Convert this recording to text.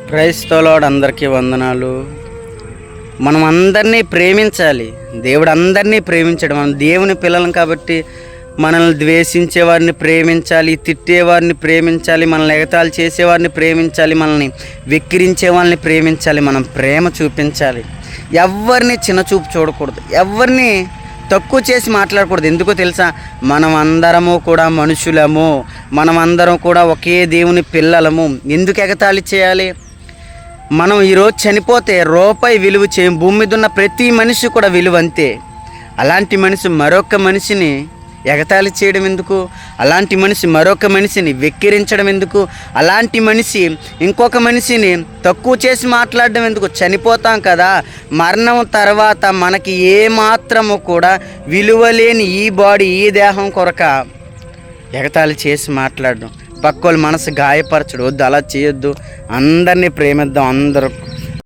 క్రైస్తవులోడు అందరికీ వందనాలు. మనం అందరినీ ప్రేమించాలి. దేవుడు అందరినీ ప్రేమించాడు. మనం దేవుని పిల్లలం కాబట్టి మనల్ని ద్వేషించే వారిని ప్రేమించాలి, తిట్టేవారిని ప్రేమించాలి, మనల్ని ఎగతాళి చేసేవారిని ప్రేమించాలి, మనల్ని వెక్కిరించే వాళ్ళని ప్రేమించాలి. మనం ప్రేమ చూపించాలి. ఎవరిని చిన్నచూపు చూడకూడదు, ఎవరిని తక్కువ చేసి మాట్లాడకూడదు. ఎందుకో తెలుసా? మనం అందరము కూడా మనుషులము, మనం అందరం కూడా ఒకే దేవుని పిల్లలము. ఎందుకు ఎగతాళి చేయాలి? మనం ఈరోజు చనిపోతే రూపాయి విలువ చేయం. భూమి మీద ఉన్న ప్రతి మనిషి కూడా విలువ అంతే. అలాంటి మనిషి మరొక మనిషిని ఎగతాళి చేయడం ఎందుకు? అలాంటి మనిషి మరొక మనిషిని వెక్కిరించడం ఎందుకు? అలాంటి మనిషి ఇంకొక మనిషిని తక్కువ చేసి మాట్లాడడం ఎందుకు? చనిపోతాం కదా, మరణం తర్వాత మనకి ఏమాత్రము కూడా విలువ లేని ఈ బాడీ, ఈ దేహం కొరక ఎగతాళి చేసి మాట్లాడడం, పక్కోళ్ళ మనసు గాయపరచడం వద్దు. అలా చేయొద్దు. అందరినీ ప్రేమిద్దాం. అందరూ